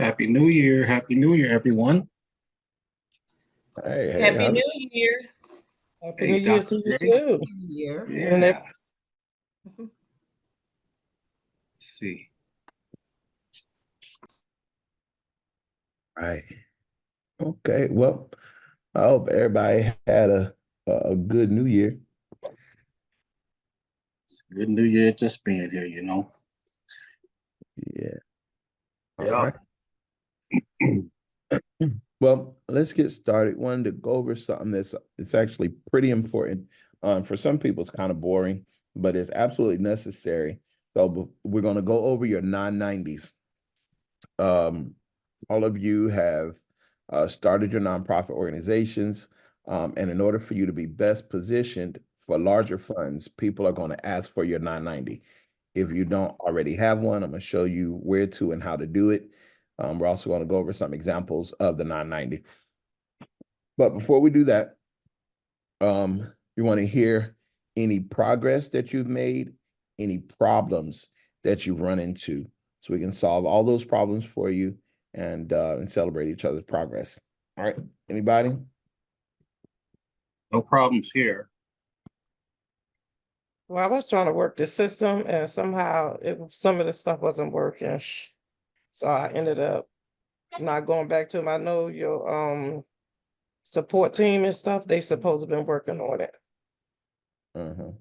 Happy New Year. Happy New Year, everyone. Hey, Happy how's it? New Year. Happy Hey, New Year Dr. to you J. too. Year. And Yeah. Let's see. Right. Okay. Well, I hope everybody had a good New Year. It's a good New Year just being here. Yeah. All Yeah. right. Well, let's get started. Wanted to go over something that's it's actually pretty important. For some people, it's kind of boring, but it's absolutely necessary. So we're going to go over your 990s. All of you have started your nonprofit organizations, and in order for you to be best positioned for larger funds, people are going to ask for your 990. If you don't already have one, I'm going to show you where to and how to do it. We're also going to go over some examples of the 990. But before we do that, you want to hear any progress that you've made, any problems that you've run into, so we can solve all those problems for you and celebrate each other's progress. All right, anybody? No problems here. well, I was trying to work the system and somehow some of the stuff wasn't working. So I ended up not going back to them. I know your support team and stuff, they supposed to been working on it. Uh-huh.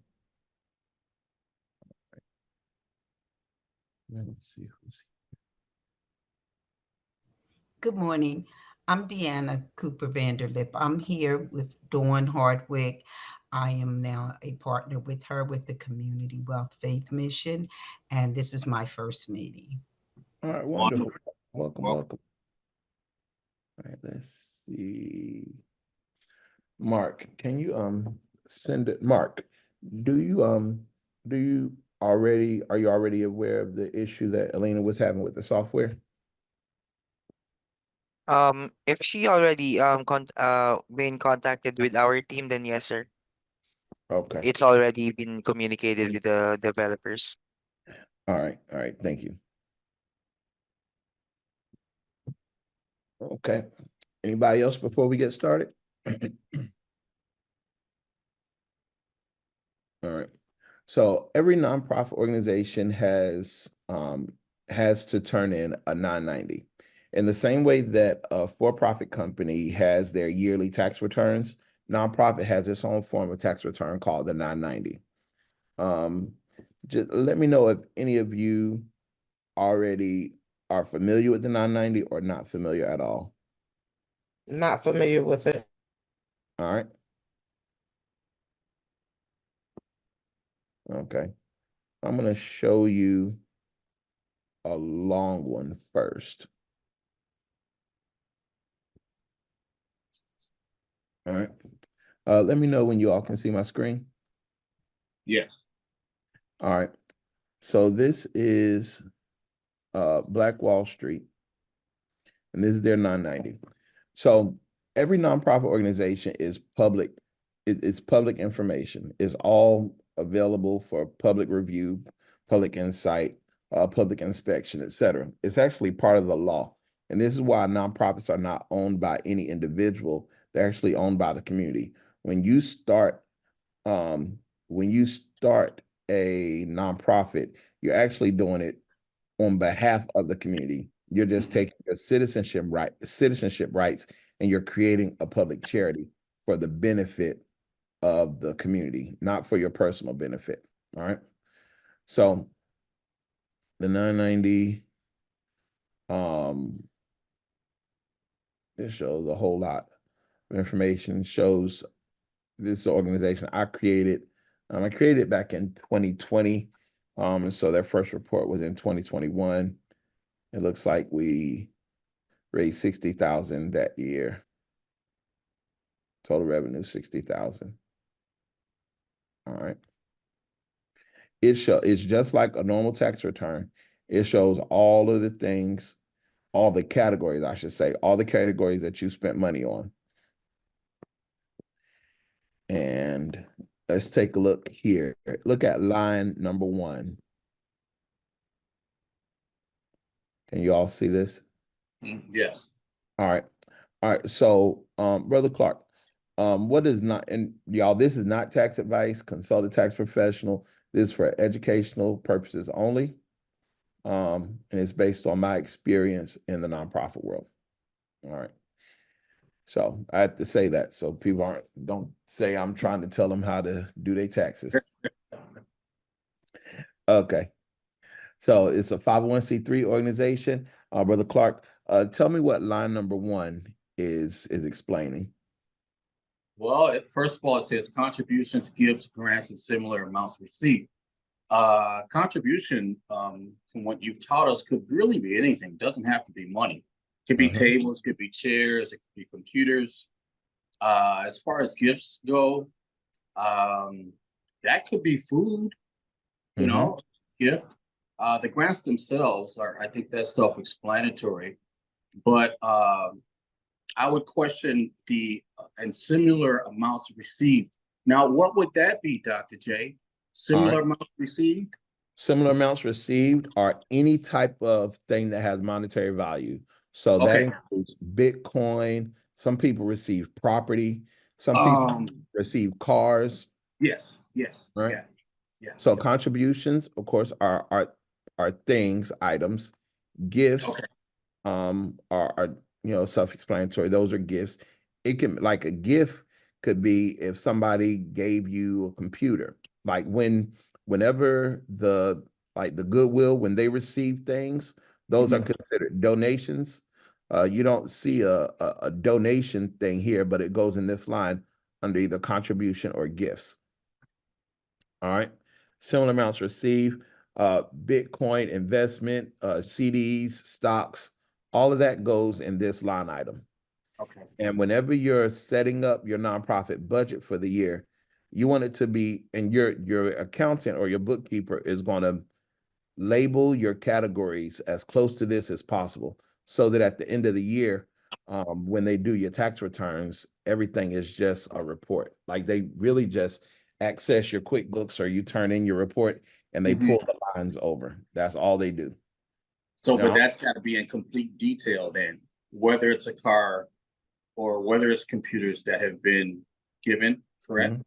Let me see who's Good morning. I'm Deanna Cooper Vanderlip. I'm here with Dawn Hardwick. I am now a partner with her with the Community Wealth Faith Mission, and this is my first meeting. all right, Wonderful. wonderful. Welcome, Welcome. welcome. All right, let's see. Mark, can you send it? Mark, do you already are you already aware of the issue that Elena was having with the software? If she already been contacted with our team, then yes, sir. Okay. It's already been communicated with the developers. All right, thank you. Okay. Anybody else before we get started? All right. So every nonprofit organization has to turn in a 990. In the same way that a for-profit company has their yearly tax returns, nonprofit has its own form of tax return called the 990. Just let me know if any of you already are familiar with the 990 or not familiar at all. Not familiar with it. All right. Okay. I'm going to show you a long one first. All right. Let me know when you all can see my screen. Yes. All right. So this is Black Wall Street, and this is their 990. So every nonprofit organization is public. It's public information. It's all available for public review, public insight, public inspection, etc. It's actually part of the law. And this is why nonprofits are not owned by any individual. They're actually owned by the community. When you start um, when you start a nonprofit, you're actually doing it on behalf of the community. You're just taking your citizenship rights, and you're creating a public charity for the benefit of the community, not for your personal benefit. All right. So the 990, it shows a whole lot of information, shows this organization I created. I created it back in 2020. And so their first report was in 2021. It looks like we raised 60,000 that year. Total revenue 60,000. All right. It's just like a normal tax return. It shows all of the things, all the categories, I should say, all the categories that you spent money on. And let's take a look here. Look at line number 1. Can you all see this? Yes. All right. All right. So, Brother Clark, what is not, and y'all, this is not tax advice, consult a tax professional. This is for educational purposes only. And it's based on my experience in the nonprofit world. All right. So I have to say that so people don't say I'm trying to tell them how to do their taxes. Okay. So it's a 501c3 organization. Brother Clark, tell me what line number 1 is explaining. Well, first of all, it says contributions, gifts, grants, and similar amounts received. Contribution, from what you've taught us, could really be anything. Doesn't have to be money. Could be tables, could be chairs, it could be computers. As far as gifts go, that could be food, you know, gift. The grants themselves I think that's self-explanatory, but I would question the and similar amounts received. Now, what would that be, Dr. J? Similar amounts received? Similar amounts received are any type of thing that has monetary value. So that includes Bitcoin. Some people receive property. Some people receive cars. Yes. Right. Yeah. So contributions, of course, are things, items. Gifts, are self-explanatory. Those are gifts. It can, like, a gift could be if somebody gave you a computer, like whenever the Goodwill, when they receive things, those are considered donations. You don't see a donation thing here, but it goes in this line under either contribution or gifts. All right. Similar amounts received, Bitcoin investment, CDs, stocks, all of that goes in this line item. Okay. And whenever you're setting up your nonprofit budget for the year, you want it to be, and your accountant or your bookkeeper is going to label your categories as close to this as possible, so that at the end of the year, when they do your tax returns, everything is just a report. Like, they really just access your QuickBooks or you turn in your report and they pull the lines over. That's all they do. So, Now, but that's got to be in complete detail then, whether it's a car or whether it's computers that have been given, correct?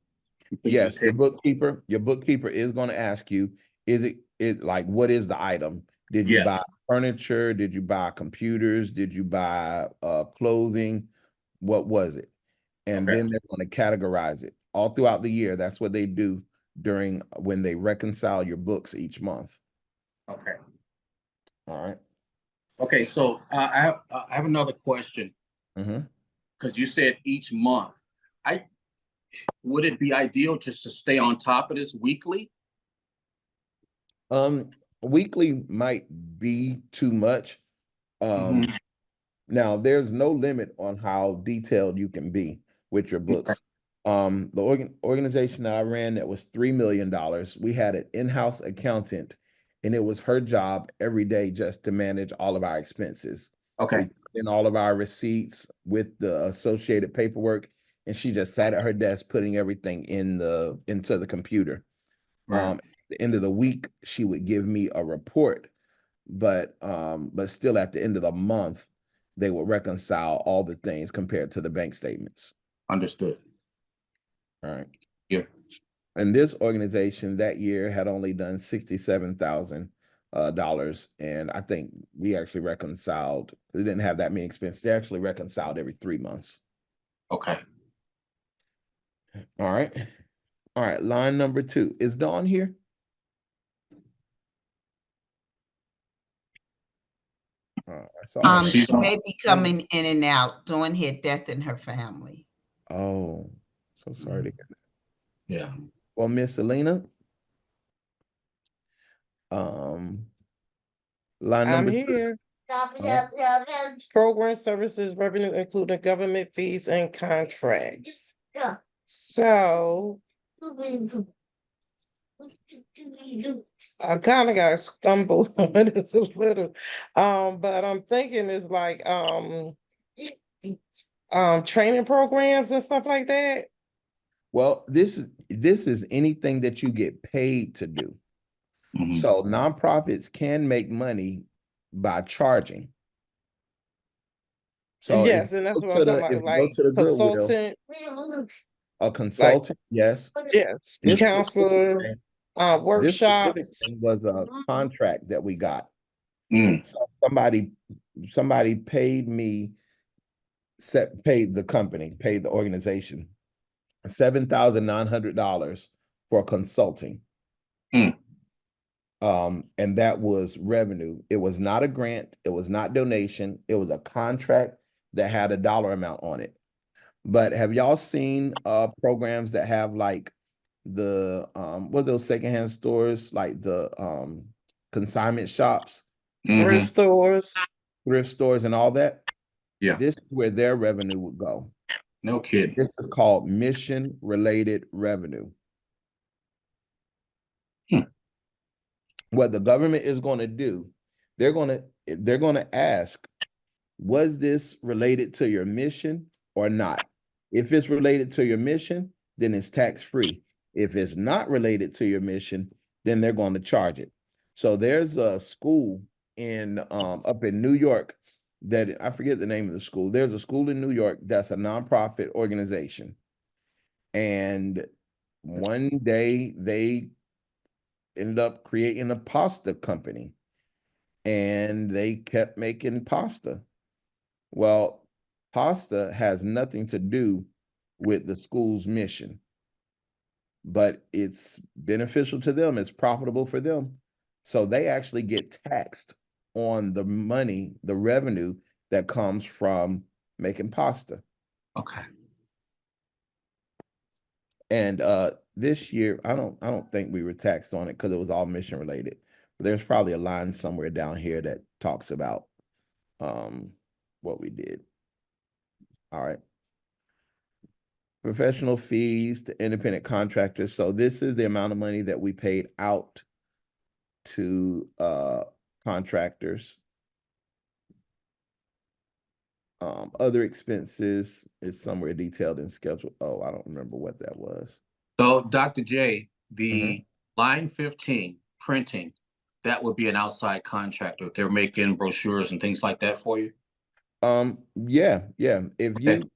yes, your bookkeeper is going to ask you, is it like, what is the item? Did you buy furniture? Did you buy computers? Did you buy clothing? What was it? And then they're going to categorize it all throughout the year. That's what they do when they reconcile your books each month. Okay. All right. Okay. So I have another question. Because you said each month. Would it be ideal just to stay on top of this weekly? Weekly might be too much. Now, there's no limit on how detailed you can be with your books. The organization that I ran that was $3 million, we had an in-house accountant, and it was her job every day just to manage all of our expenses. Okay. In all of our receipts with the associated paperwork, and she just sat at her desk putting everything into the computer. At the end of the week, she would give me a report, but still at the end of the month, they would reconcile all the things compared to the bank statements. Understood. All right. Yeah. And this organization that year had only done $67,000, and I think we actually reconciled. They didn't have that many expenses. They actually reconciled every 3 months. Okay. All right. All right. Line number 2. Is Dawn here? She may be coming in and out. Dawn had death in her family. Oh, so sorry to hear that. Yeah. Well, Miss Selena, line I'm number here. Program services revenue including government fees and contracts. So I kind of got stumbled on this a little, but I'm thinking it's like training programs and stuff like that. Well, this is anything that you get paid to do. So nonprofits can make money by charging. So Yes, and that's go what I'm to talking the, about, if you go like to the Goodwill, consultant, a like, consultant, yes. yes, This counselor, specific thing, this specific workshops. thing was a contract that we got. Mm, So somebody paid me, paid the company, paid the organization $7,900 for consulting. mm. And that was revenue. It was not a grant. It was not donation. It was a contract that had a dollar amount on it. But have y'all seen programs that have like the what are those secondhand stores, like the consignment shops, Mhm. Restores. thrift stores and all that? Yeah, This is where their revenue would go. no kidding. This is called mission related revenue. Hmm. What the government is going to do, they're going to ask, was this related to your mission or not? If it's related to your mission, then it's tax free. If it's not related to your mission, then they're going to charge it. So there's a school in up in New York that I forget the name of the school. There's a school in New York that's a nonprofit organization. And one day they ended up creating a pasta company and they kept making pasta. Well, pasta has nothing to do with the school's mission, but it's beneficial to them. It's profitable for them. So they actually get taxed on the money, the revenue that comes from making pasta. Okay. And this year, I don't think we were taxed on it because it was all mission related. But there's probably a line somewhere down here that talks about what we did. All right. Professional fees to independent contractors. So this is the amount of money that we paid out to contractors. Other expenses is somewhere detailed in schedule. Oh, I don't remember what that was. So, Dr. J, the Mhm. line 15 printing, that would be an outside contractor. They're making brochures and things like that for you. Yeah. If Okay. you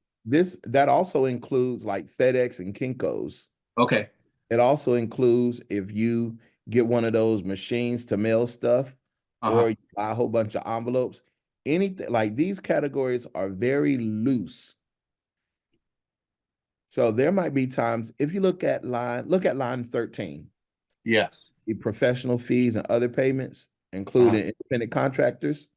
that also includes like FedEx and Kinko's. Okay. It also includes if you get one of those machines to mail stuff, Uh-huh. or you buy a whole bunch of envelopes. Anything like these categories are very loose. So there might be times if you look at line 13, Yes. the professional fees and other payments, including Uh-huh. independent contractors.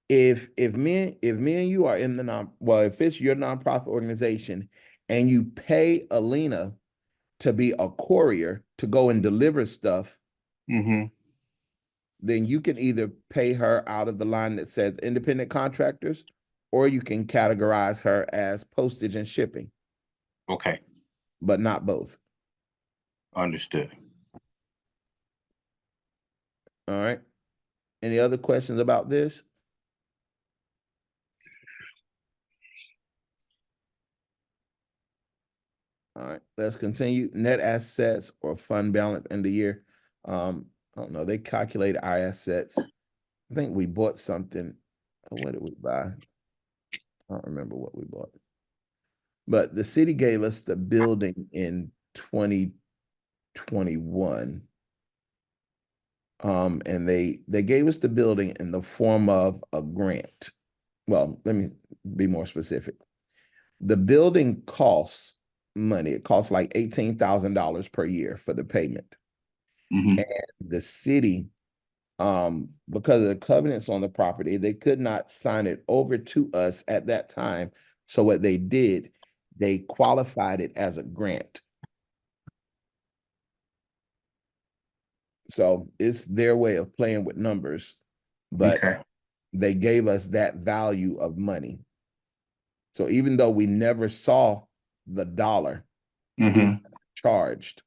If me and you are in if it's your nonprofit organization and you pay Alina to be a courier to go and deliver stuff, Mm-hmm. then you can either pay her out of the line that says independent contractors, or you can categorize her as postage and shipping, Okay. but not both. Understood. All right. Any other questions about this? All right, let's continue. Net assets or fund balance end of year. I don't know. They calculate our assets. I think we bought something. What did we buy? I don't remember what we bought. But the city gave us the building in 2021. And they gave us the building in the form of a grant. Well, let me be more specific. The building costs money. It costs like $18,000 per year for the payment. Mm-hmm. And the city, because of the covenants on the property, they could not sign it over to us at that time. So what they did, they qualified it as a grant. So it's their way of playing with numbers, but Okay. they gave us that value of money. So even though we never saw the dollar, we Mm-hmm. were charged.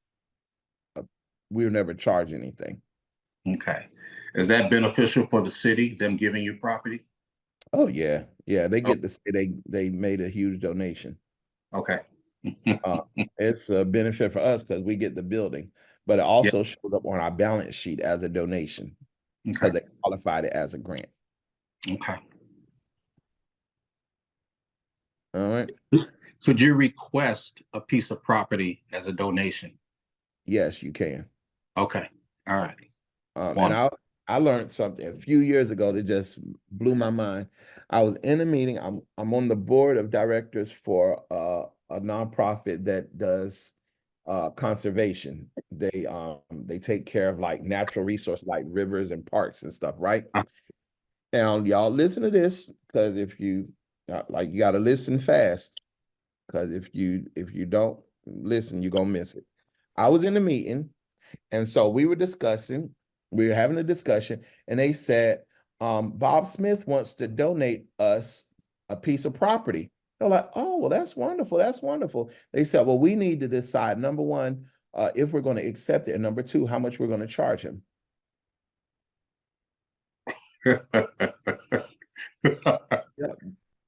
We were never charged anything. Okay. Is that beneficial for the city, them giving you property? Oh yeah, they Oh, get to say they made a huge donation. okay. It's a benefit for us because we get the building, but it Yeah. also showed up on our balance sheet as a donation because Okay. they qualified it as a grant. Okay. All right. Could you request a piece of property as a donation? Yes, you can. Okay, all right. And I learned something a few years ago that just blew my mind. I was in a meeting. I'm on the board of directors for a nonprofit that does conservation. They take care of like natural resources like rivers and parks and stuff, right? Now y'all listen to this, because if you like, you got to listen fast, because if you don't listen, you're gonna miss it. I was in a meeting, and so we were having a discussion, and they said, Bob Smith wants to donate us a piece of property. They're like, oh, well, that's wonderful. That's wonderful. They said, well, we need to decide, number one, if we're going to accept it, and number two, how much we're going to charge him.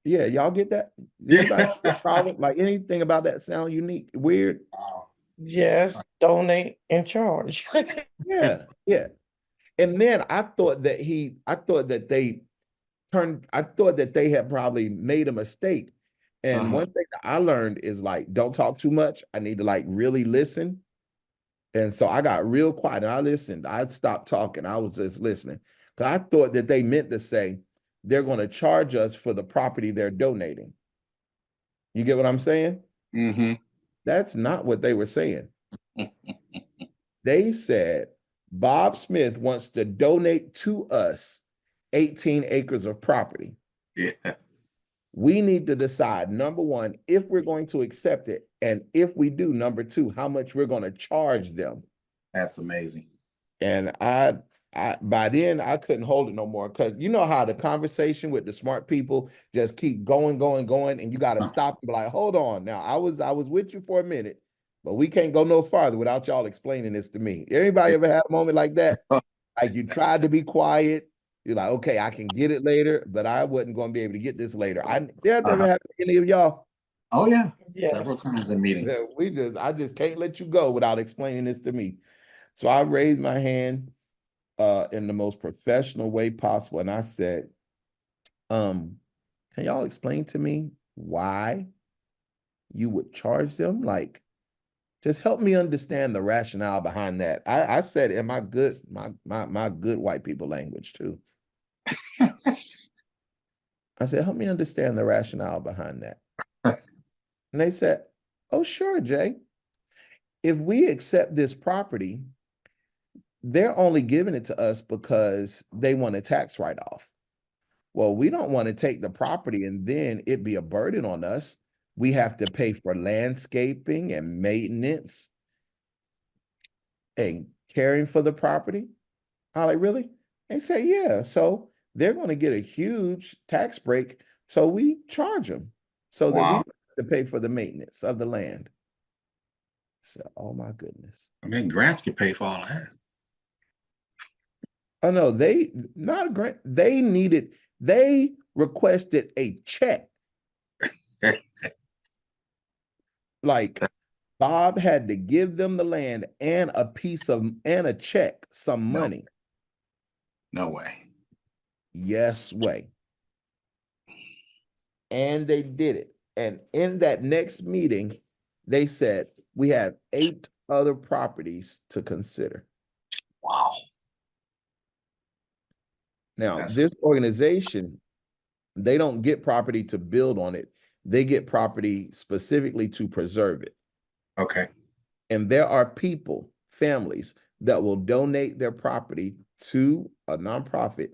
Yeah, y'all get that? Anybody have a problem? Like, anything about that sound unique, weird? Yes, donate and charge. Yeah, yeah. And then I thought that they had probably made a mistake. And one thing that I learned is, like, don't talk too much. I need to like really listen. And so I got real quiet and I listened. I stopped talking. I was just listening. Because I thought that they meant to say they're going to charge us for the property they're donating. You get what I'm saying? Mm-hmm. That's not what they were saying. They said Bob Smith wants to donate to us 18 acres of property. Yeah. We need to decide, number one, if we're going to accept it. And if we do, number two, how much we're going to charge them. That's amazing. And I by then I couldn't hold it no more, because you know how the conversation with the smart people just keep going, and you got to stop and be like, hold on. Now, I was with you for a minute, but we can't go no farther without y'all explaining this to me. Anybody ever had a moment like that? Like, you tried to be quiet. You're like, okay, I can get it later, but I wasn't going to be able to get this later. That never happened to any of y'all. Oh yeah. Yes. Several times in meetings. I just can't let you go without explaining this to me. So I raised my hand in the most professional way possible, and I said, can y'all explain to me why you would charge them? Like, just help me understand the rationale behind that. I said in my good white people language too. I said, help me understand the rationale behind that. And they said, oh, sure, Jay. If we accept this property, they're only giving it to us because they want a tax write-off. Well, we don't want to take the property and then it be a burden on us. We have to pay for landscaping and maintenance and caring for the property. I'm like, really? They say, yeah. So they're going to get a huge tax break. So we charge them so that we don't have to pay for the maintenance of the land. So, oh my goodness. I mean, grants could pay for all that. Oh no, not a grant. They requested a check. Like, Bob had to give them the land and a check, some money. No way. Yes way. And they did it. And in that next meeting, they said, we have 8 other properties to consider. Wow. Now, this organization, they don't get property to build on it. They get property specifically to preserve it. Okay. And there are people, families, that will donate their property to a nonprofit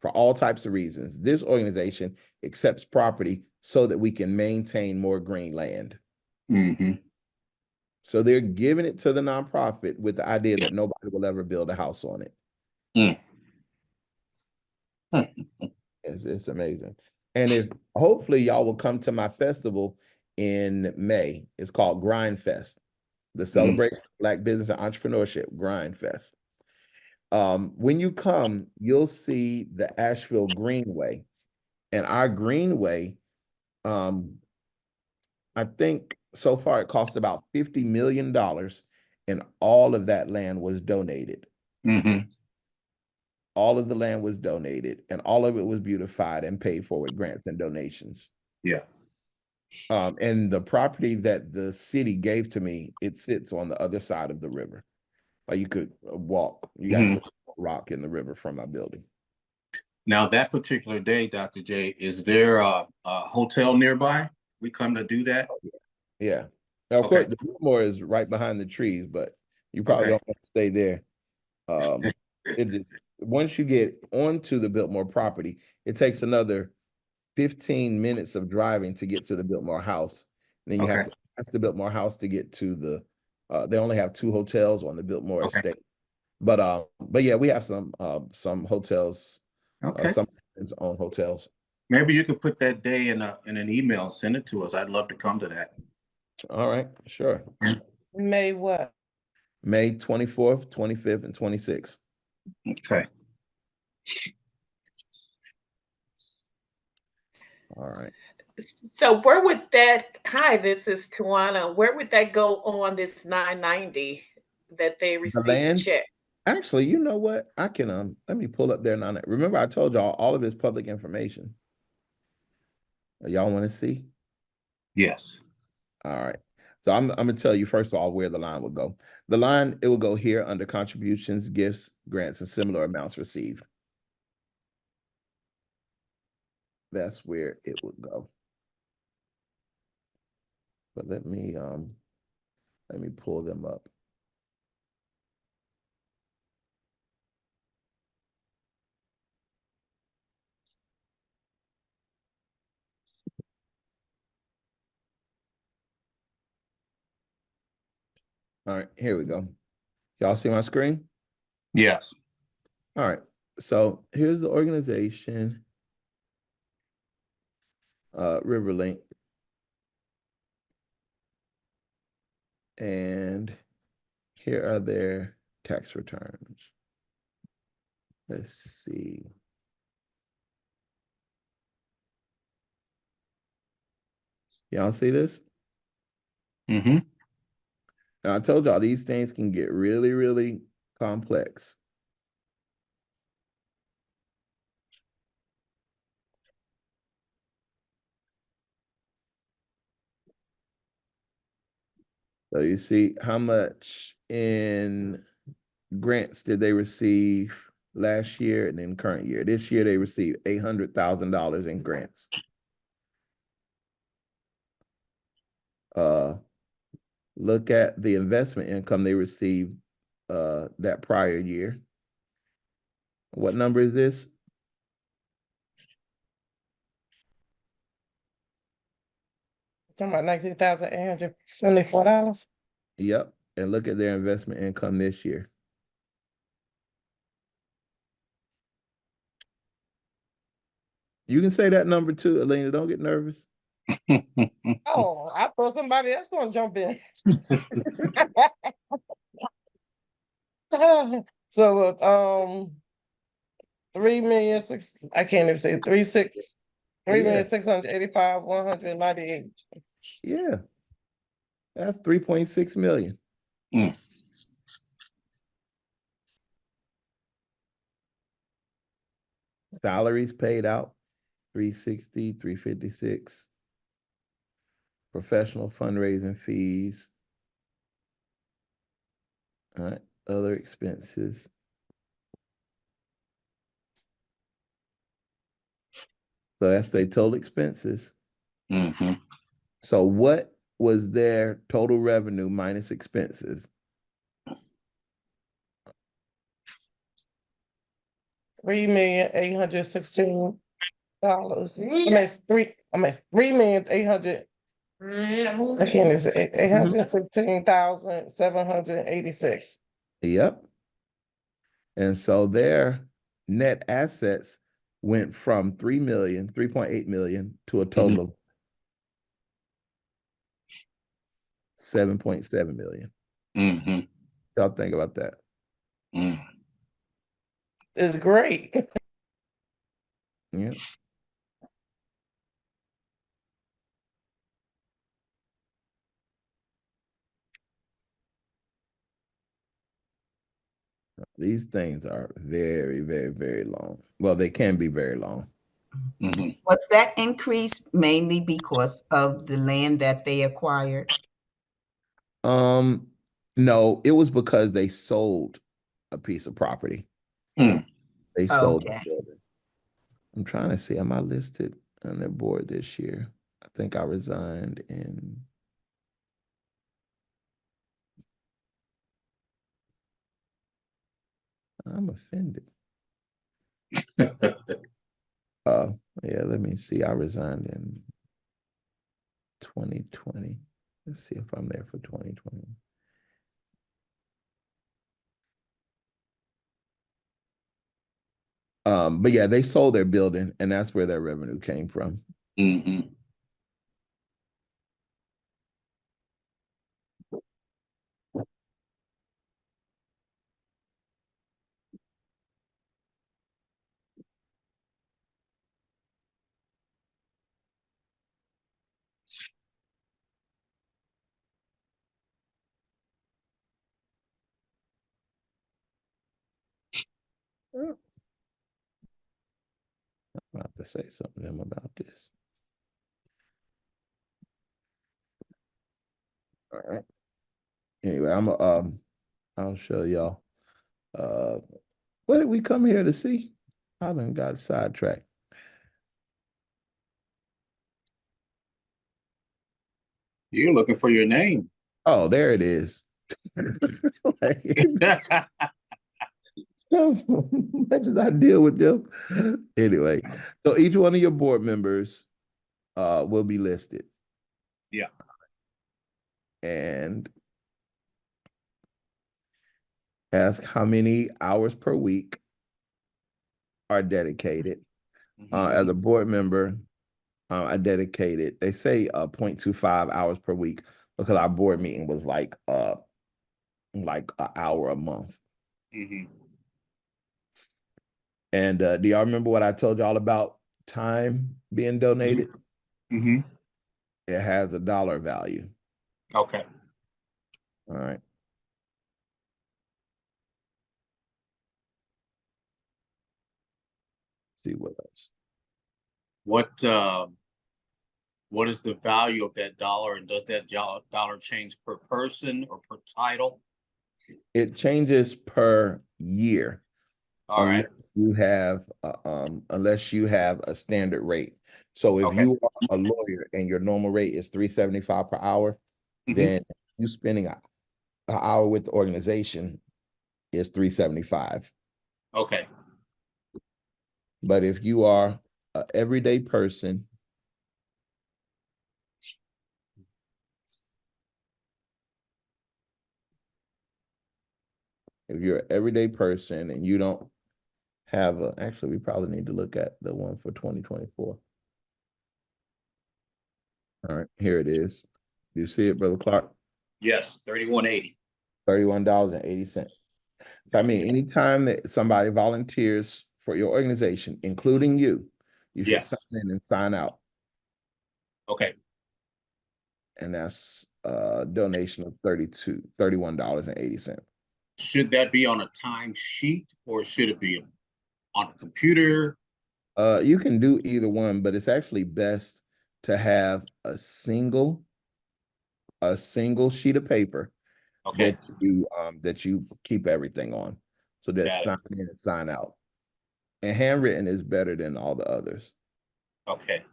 for all types of reasons. This organization accepts property so that we can maintain more green land. Mm-hmm. So they're giving it to the nonprofit with the idea that nobody will ever build a house on it. It's amazing. And if hopefully y'all will come to my festival in May. It's called Grind Fest, the celebration of Black business and entrepreneurship, Grind Fest. When you come, you'll see the Asheville Greenway. And our Greenway, I think so far it cost about $50 million, and all of that land was donated. Mm-hmm. All of the land was donated, and all of it was beautified and paid for with grants and donations. Yeah. And the property that the city gave to me, it sits on the other side of the river. Like you could walk, you Mhm. actually rock in the river from my building. Now, that particular day, Dr. J, is there a hotel nearby? We come to do that? Yeah. Now, of Okay. course, the Biltmore is right behind the trees, but you probably Okay. don't want to stay there. Once you get onto the Biltmore property, it takes another 15 minutes of driving to get to the Biltmore house. And then you have Okay. to pass the Biltmore house to get to the they only have 2 hotels on the Biltmore Okay. estate. But yeah, we have some hotels, Okay. some own hotels. Maybe you could put that day in an email, and send it to us. I'd love to come to that. All right, sure. May what? May 24th, 25th, and 26th. Okay. All right. So where would that, hi, this is Tawana. Where would that go on this 990 that they The received the land, check? actually, you know what? I can let me pull up there now. Remember, I told y'all all of it's public information. Y'all want to see? Yes. All right. So I'm gonna tell you first of all where the line will go. The line, it will go here under contributions, gifts, grants, and similar amounts received. That's where it would go. But let me pull them up. All right, here we go. Y'all see my screen? Yes. All right. So here's the organization, Riverlink. And here are their tax returns. Let's see. Y'all see this? Mm-hmm. Now, I told y'all these things can get really, really complex. So you see how much in grants did they receive last year and then current year? This year they received $800,000 in grants. Look at the investment income they received that prior year. What number is this? Talking about $19,874. Yep. And look at their investment income this year. You can say that number too, Elena. Don't get nervous. Oh, I thought somebody else gonna jump in. So, 3,000,000 I can't even say 3,685,198. Yeah. That's 3.6 million. Mm. Salaries paid out, 360, 356. Professional fundraising fees. All right, other expenses. So that's their total expenses. Mm-hmm. So what was their total revenue minus expenses? $3,816. $3,800. I can't even say $816,786. Yep. And so their net assets went from 3.8 million to a total of 7.7 million. Mm-hmm. Y'all think about that. Mm. It's great. Yeah. These things are very, very, very long. Well, they can be very long. Mhm. Was that increase mainly because of the land that they acquired? No, it was because they sold a piece of property. Mm. They sold the Okay. building. I'm trying to see, am I listed on their board this year? I think I resigned in. I'm offended. Yeah, let me see. I resigned in 2020. Let's see if I'm there for 2020. But yeah, they sold their building, and that's where their revenue came from. Mhm. I have to say something to them about this. All right. Anyway, I'll show y'all. What did we come here to see? I done got sidetracked. You're looking for your name. Oh, there it is. Like, much as I deal with them. Anyway, so each one of your board members will be listed. Yeah. And ask how many hours per week are dedicated. As a board member, I dedicated, they say 0.25 hours per week because our board meeting was like an hour a month. Mhm. And do y'all remember what I told y'all about time being donated? Mhm. It has a dollar value. Okay. All right. See what else. What is the value of that dollar, and does that dollar change per person or per title? It changes per year All right. unless you have a standard rate. So if Okay. you are a lawyer and your normal rate is $3.75 per hour, Mhm. then you spending an hour with the organization is $3.75. Okay. But if you are an everyday person, if you're an everyday person and you don't have actually, we probably need to look at the one for 2024. All right, here it is. You see it, Brother Clark? Yes, 3180. $31.80. I mean, anytime that somebody volunteers for your organization, including you, you should Yeah. sign in and sign out. Okay. And that's a donation of $31.80. Should that be on a time sheet or should it be on a computer? You can do either one, but it's actually best to have a single sheet of paper Okay. that you keep everything on. So just Got it. sign in and sign out. And handwritten is better than all the others. Okay.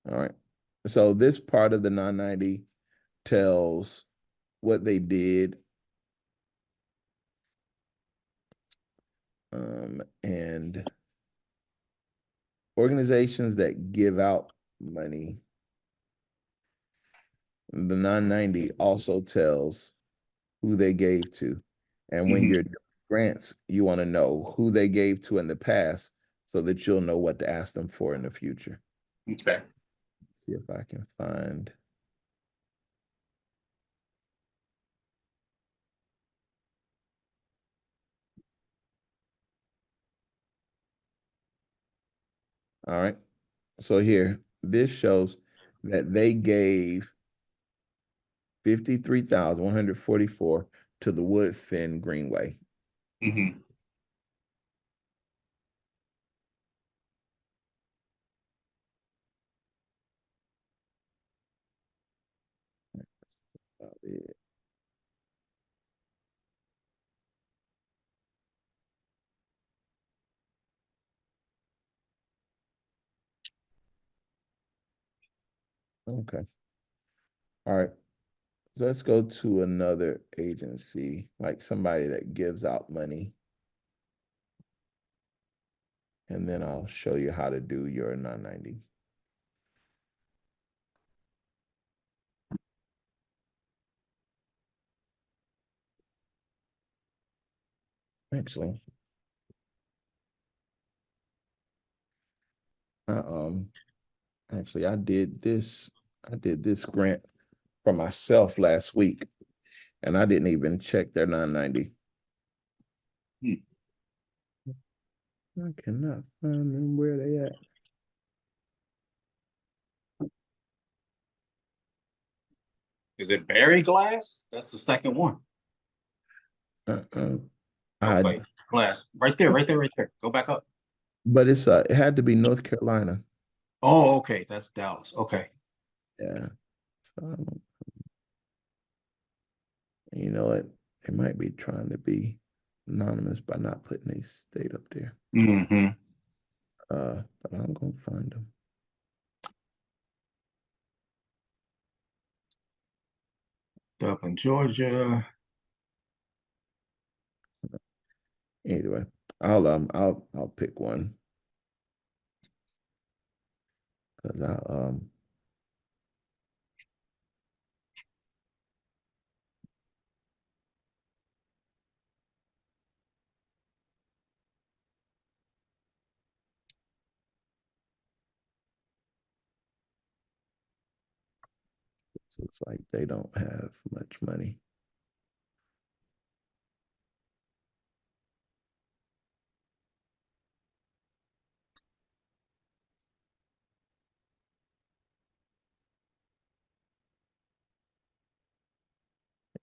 All right. So this part of the 990 tells what they did. And organizations that give out money, the 990 also tells who they gave to. And when Mhm. you're doing grants, you want to know who they gave to in the past so that you'll know what to ask them for in the future. Okay. See if I can find. All right. So here, this shows that they gave $53,144 to the Woodfin Greenway. Mm-hmm. Okay. All right. Let's go to another agency, like somebody that gives out money. And then I'll show you how to do your 990. Actually, I did this grant for myself last week, and I didn't even check their 990. I cannot find them where they at. Is it Berry Glass? That's the second one. Okay, Glass. Right there, right there, right there. Go back up. But it had to be North Carolina. Oh, okay. That's Dallas. Okay. Yeah. You know what? They might be trying to be anonymous by not putting a state up there. Mm-hmm. But I'm gonna find them. Up in Georgia. Anyway, I'll pick one. Cause it looks like they don't have much money.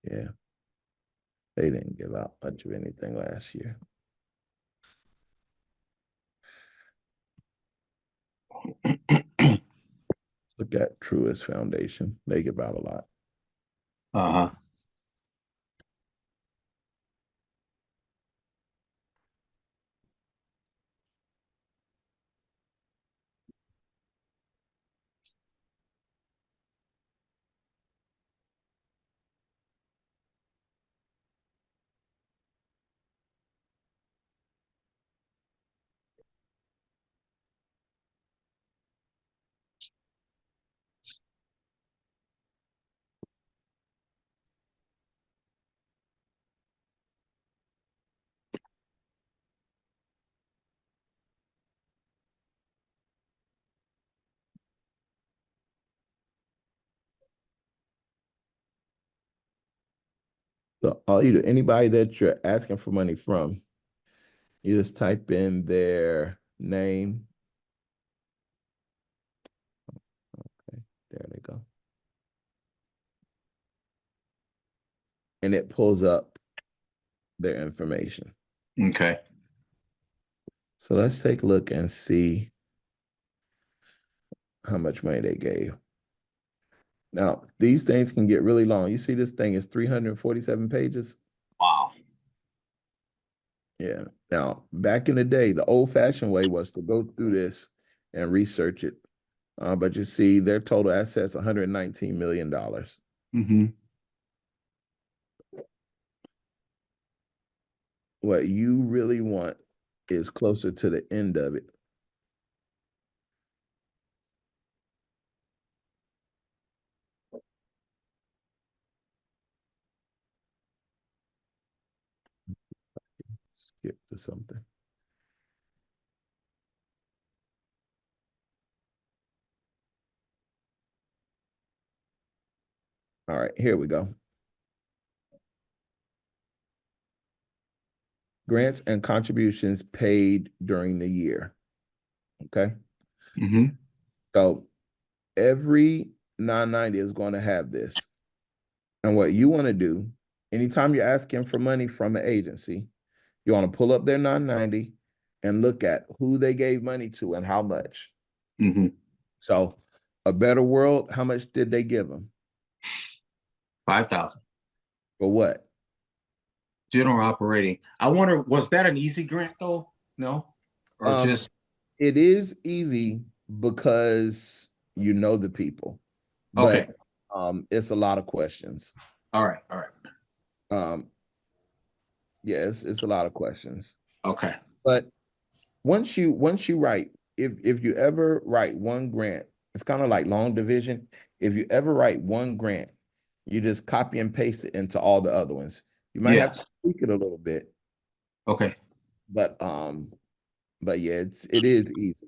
Yeah. They didn't give out much of anything last year. Look at Truist Foundation. They give out a lot. Uh-huh. So all you do, anybody that you're asking for money from, you just type in their name. Okay, there they go. And it pulls up their information. Okay. So let's take a look and see how much money they gave. Now, these things can get really long. You see this thing is 347 pages. Wow. Yeah. Now, back in the day, the old-fashioned way was to go through this and research it. But you see their total assets, $119 million. Mm-hmm. What you really want is closer to the end of it. Skip to something. All right, here we go. Grants and contributions paid during the year. Okay. Mm-hmm. So every 990 is going to have this. And what you want to do, anytime you're asking for money from an agency, you want to pull up their 990 and look at who they gave money to and how much. Mm-hmm. So, A Better World, how much did they give them? 5,000. For what? General operating. I wonder, was that an easy grant though? No? Or just It is easy because you know the people, okay. but it's a lot of questions. All right. All right. Yeah, it's a lot of questions. Okay. But once you write, if you ever write one grant, it's kind of like long division. If you ever write one grant, you just copy and paste it into all the other ones. You might have to Yes. tweak it a little bit, Okay. but yeah, it is easy.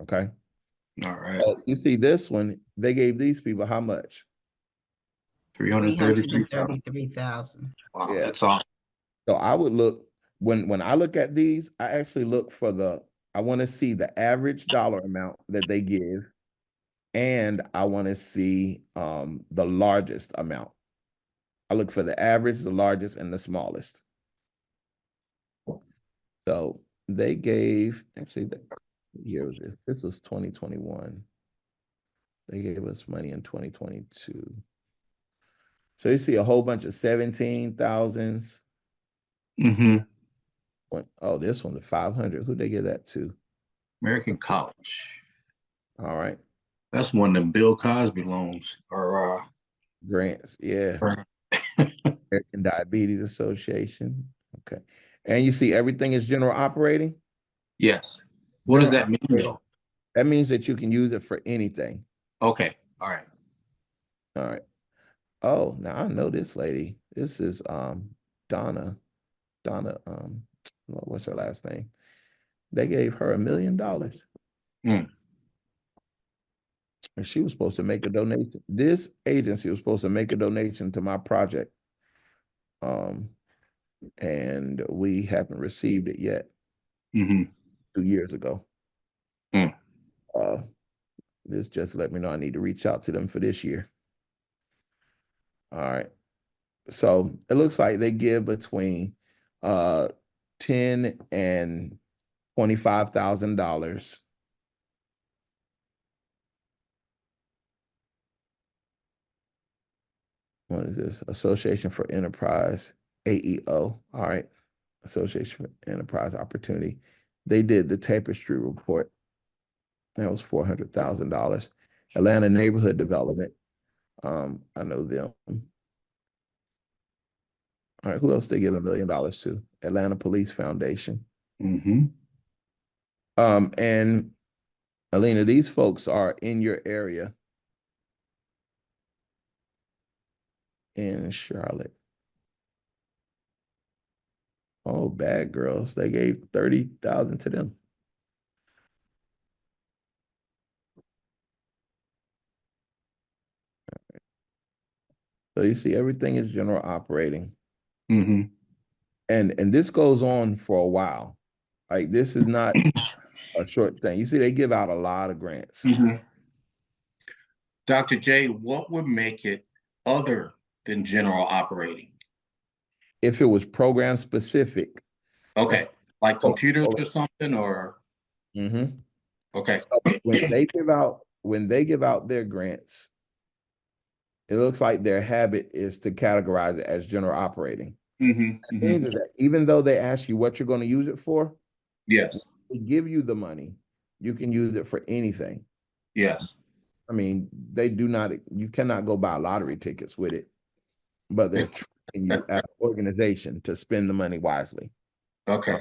Okay. All right. You see this one, they gave these people how much? 333,000. 333,000. Wow, Yeah. that's awesome. So I would look when I look at these, I actually look for I want to see the average dollar amount that they give, and I want to see the largest amount. I look for the average, the largest, and the smallest. So they gave actually the year was this? This was 2021. They gave us money in 2022. So you see a whole bunch of 17,000s. Mm-hmm. Oh, this one's a 500. Who'd they give that to? American College. All right. That's one of them Bill Cosby loans. Or Grants. Yeah. or- American Diabetes Association. Okay. And you see everything is general operating. yes. What does General that mean operating. though? That means that you can use it for anything. Okay. All right. All right. Oh, now I know this lady. This is Donna. Donna, what's her last name? They gave her $1 million. Mm. And she was supposed to make a donation. This agency was supposed to make a donation to my project. And we haven't received it yet. Mm-hmm. 2 years ago. Mm. This just let me know I need to reach out to them for this year. All right. So it looks like they give between $10 and $25,000. What is this? Association for Enterprise, AEO. All right. Association for Enterprise Opportunity. They did the tapestry report. That was $400,000. Atlanta Neighborhood Development. I know them. All right, who else they give $1 million to? Atlanta Police Foundation. Mm-hmm. And Alina, these folks are in your area in Charlotte. Oh, Bad Girls. They gave 30,000 to them. So you see, everything is general operating. Mm-hmm. And this goes on for a while. Like this is not a short thing. You see, they give out a lot of grants. Mm-hmm. Dr. J, what would make it other than general operating? If it was program specific. Okay. Like computers Oh, or something or okay. So when they give out their grants, it looks like their habit is to categorize it as general operating. Mm-hmm. That means that even though they ask you what you're going to use it for, Yes. they give you the money, you can use it for anything. Yes. I mean, you cannot go buy lottery tickets with it, but they're training you as an organization to spend the money wisely. Okay.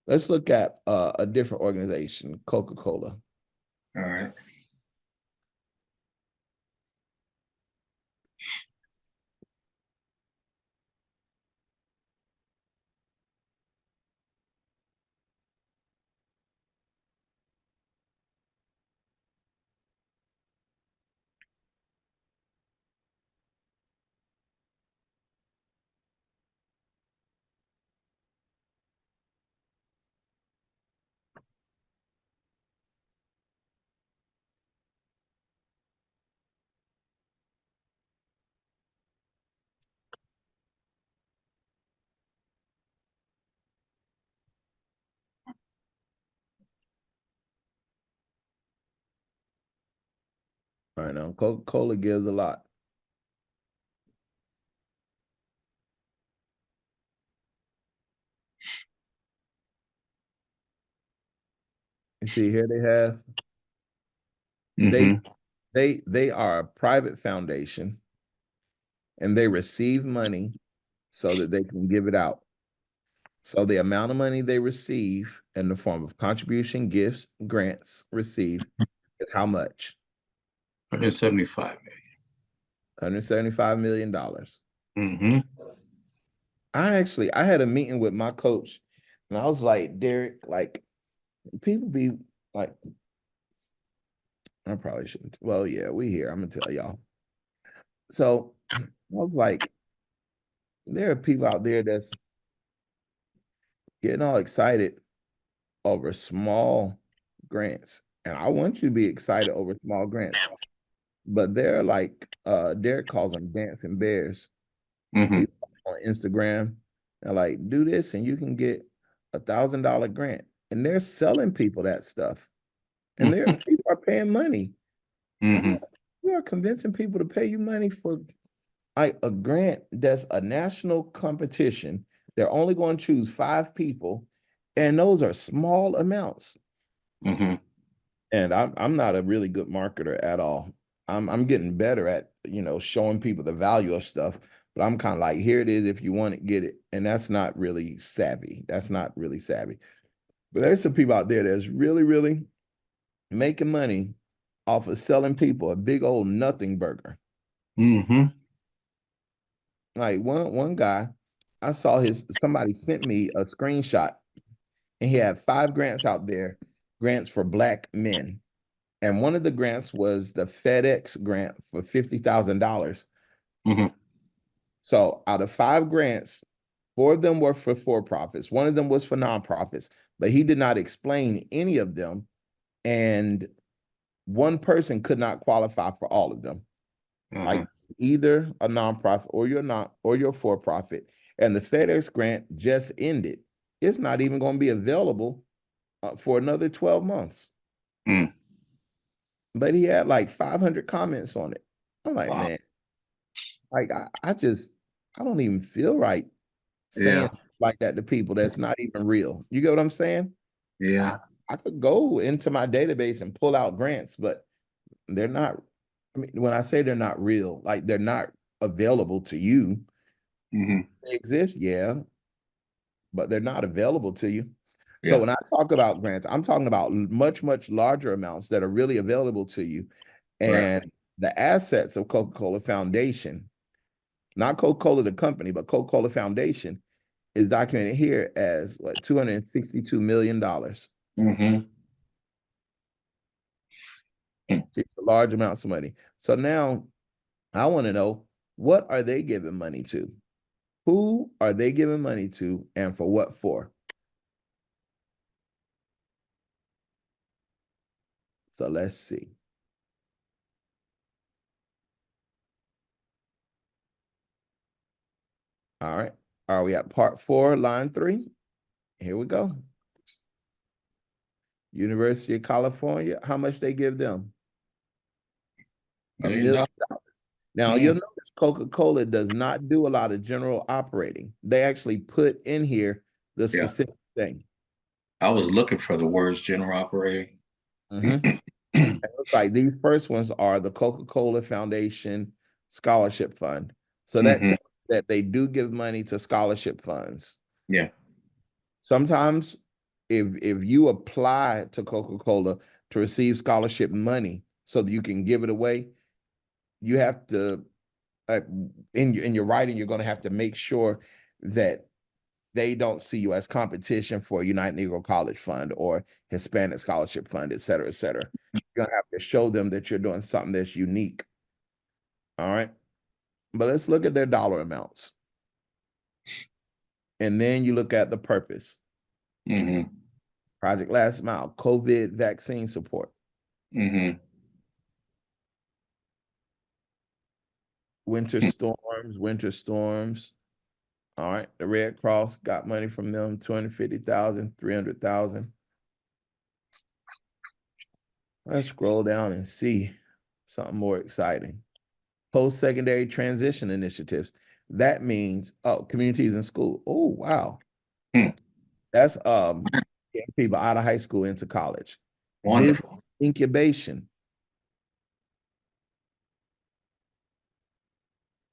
Let's look at a different organization, Coca-Cola. All right. I know Coca-Cola gives a lot. You see here they have Mhm. they are a private foundation and they receive money so that they can give it out. So the amount of money they receive in the form of contribution, gifts, grants received is how much? 175 $175 million. million. I had a meeting with my coach and I was like, Derek, like people be like, I probably shouldn't. Well, yeah, we here. I'm gonna tell y'all. So I was like, there are people out there that's getting all excited over small grants. And I want you to be excited over small grants. But they're like, Derek calls them dancing bears. Mhm. People on Instagram, they're like, do this and you can get $1,000 grant. And they're selling people that stuff. And people are paying money. I'm like, you are convincing people to pay you money for like a grant that's a national competition. They're only going to choose 5 people, and those are small amounts. Mhm. And I'm not a really good marketer at all. I'm getting better at, showing people the value of stuff, but I'm kind of like, here it is, if you want it, get it. And that's not really savvy. But there's some people out there that's really, really making money off of selling people a big old nothing burger. Mhm. Like one guy, I saw somebody sent me a screenshot and he had 5 grants out there, grants for Black men. And one of the grants was the FedEx grant for $50,000. Mhm. So out of 5 grants, 4 of them were for for-profits. One of them was for nonprofits, but he did not explain any of them. And one person could not qualify for all of them. Like either a nonprofit or your for-profit. And the FedEx grant just ended. It's not even going to be available for another 12 months. Mm. But he had like 500 comments on it. I'm like, Wow. man, like I don't even feel right saying like that to people that's not even real. You get what I'm saying? Yeah. I could go into my database and pull out grants, but they're not. I mean, when I say they're not real, like they're not available to you. Mhm. They exist, yeah, but they're not available to you. So Yeah. when I talk about grants, I'm talking about much, much larger amounts that are really available to you. And the assets of Coca-Cola Foundation, not Coca-Cola the company, but Coca-Cola Foundation, is documented here as what, $262 million. Mhm. It's large amounts of money. So now I want to know, what are they giving money to? Who are they giving money to and for what for? So let's see. All right. Are we at part 4, line 3? Here we go. University of California, how much they give them? $1 million. Now, you'll notice Coca-Cola does not do a lot of general operating. They actually put in here the specific thing. I was looking for the words general operating. It looks like these first ones are the Coca-Cola Foundation Scholarship Fund. So that tells that they do give money to scholarship funds. Yeah. Sometimes if you apply to Coca-Cola to receive scholarship money so that you can give it away, you have to, in your writing, you're going to have to make sure that they don't see you as competition for United Negro College Fund or Hispanic Scholarship Fund, et cetera, et cetera. You're going to have to show them that you're doing something that's unique. All right. But let's look at their dollar amounts. And then you look at the purpose. Project Last Mile, COVID vaccine support. Winter storms. All right. The Red Cross got money from them, 250,000, 300,000. Let's scroll down and see something more exciting. Post-secondary transition initiatives. That means, oh, communities in school. Oh, wow. That's getting people out of high school into college. Wonderful. Business incubation.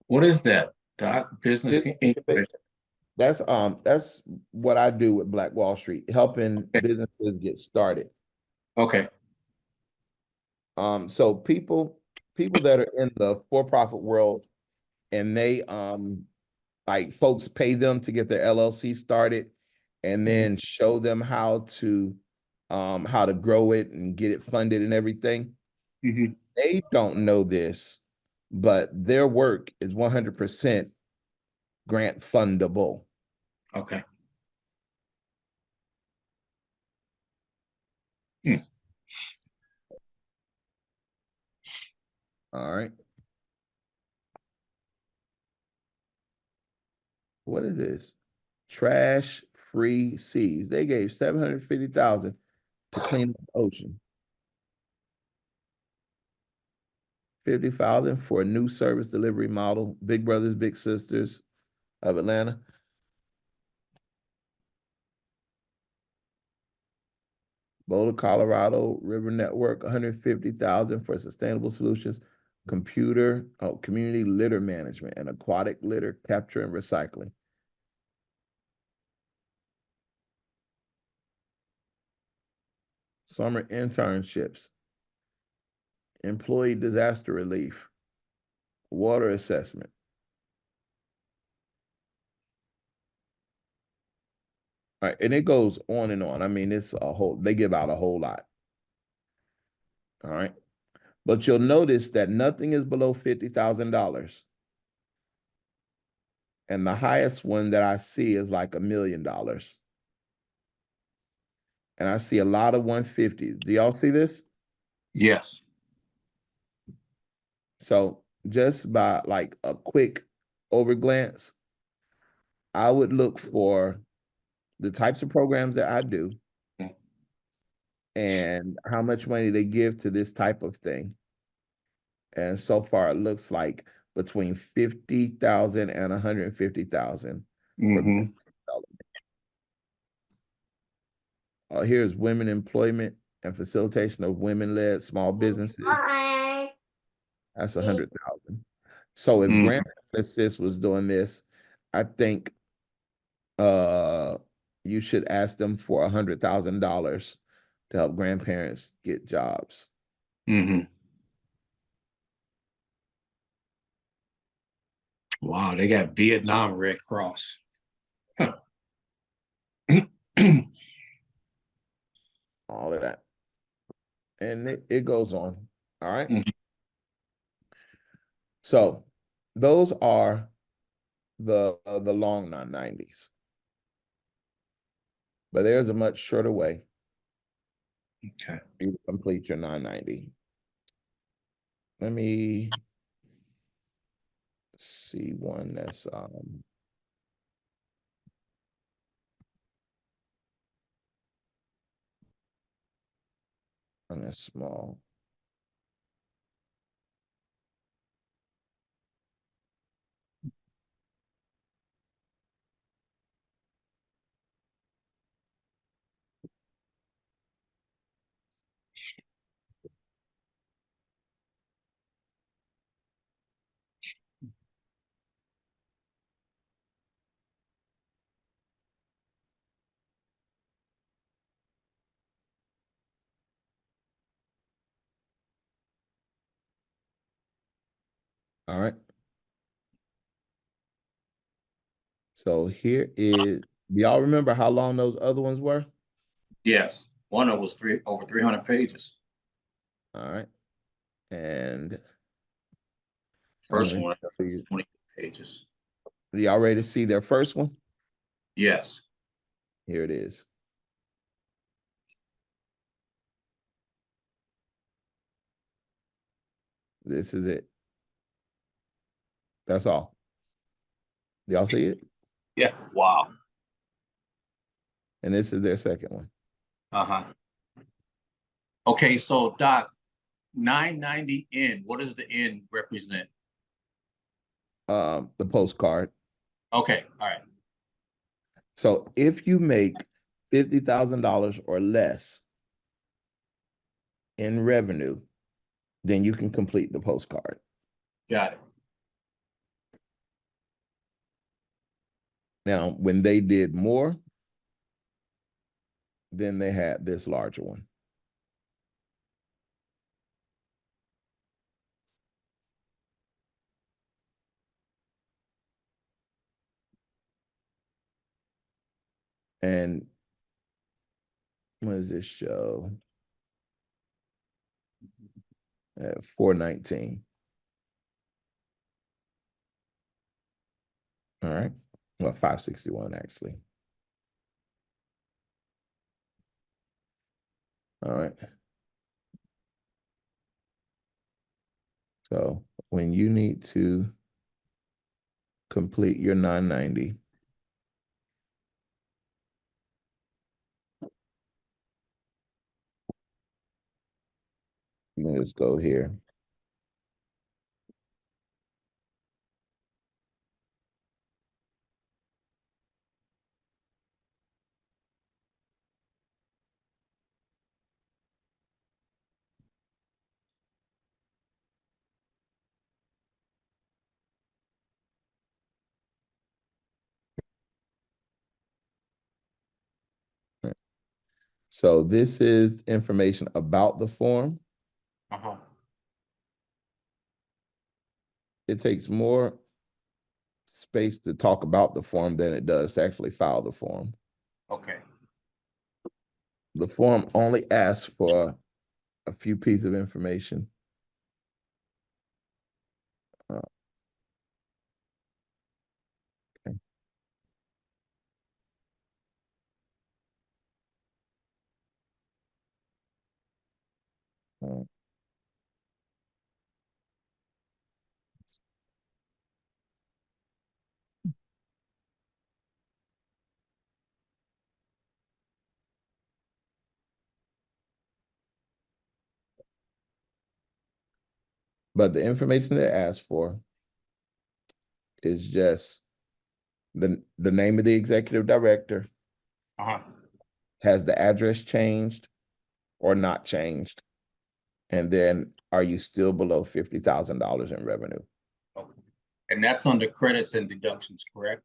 What is that? Doc, business Business incubation? That's what I do with Black Wall Street, helping businesses get started. Okay. So people that are in the for-profit world and they like folks pay them to get their LLC started and then show them how to grow it and get it funded and everything. Mhm. They don't know this, but their work is 100% grant fundable. Okay. All right. What is this? Trash free seas. They gave 750,000 to clean up the ocean. 50,000 for a new service delivery model. Big Brothers Big Sisters of Atlanta. Boulder, Colorado River Network, 150,000 for sustainable solutions, community litter management and aquatic litter capture and recycling. Summer internships, employee disaster relief, water assessment. All right, and it goes on and on. I mean, it's a whole, they give out a whole lot. All right. But you'll notice that nothing is below $50,000. And the highest one that I see is like $1 million. And I see a lot of 150s. Do y'all see this? Yes. So just by like a quick overglance, I would look for the types of programs that I do and how much money they give to this type of thing. And so far it looks like between 50,000 and 150,000 for business development. Here's women employment and facilitation of women-led small businesses. That's 100,000. So if Grant Assist was doing this, I think you should ask them for $100,000 to help grandparents get jobs. Wow, they got Vietnam Red Cross. Huh. All of that. And it goes on. All right. So those are the long 990s. But there's a much shorter way Okay. to complete your 990. Let me see one that's on a small. All right. So here is, do y'all remember how long those other ones were? Yes. One of them was over 300 pages. All right. And First one, 20 pages. y'all ready to see their first one? Yes. Here it is. This is it. That's all. Y'all see it? Yeah. Wow. And this is their second one. Okay, so Doc, 990N, what does the N represent? The postcard. Okay, all right. So if you make $50,000 or less in revenue, then you can complete the postcard. Got it. Now, when they did more, then they had this larger one. And what does this show? 419. All right. Well, 561 actually. All right. So when you need to complete your 990, you can just go here. So this is information about the form. Uh-huh. It takes more space to talk about the form than it does to actually file the form. Okay. The form only asks for a few pieces of information. Okay. Uh, But the information they ask for is just the name of the executive director, Uh-huh. has the address changed or not changed, and then are you still below $50,000 in revenue? Okay. And that's under credits and deductions, correct?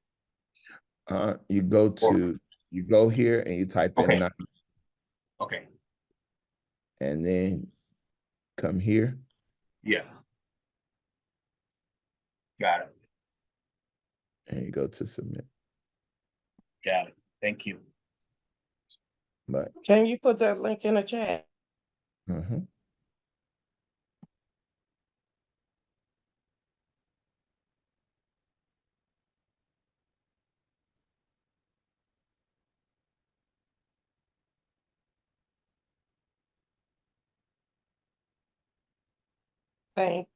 You go here and you type in Okay. 9, Okay. and then come here. Yes. Got it. And you go to submit. Got it. Thank you. But Can you put that link in the chat? mhm. Thank.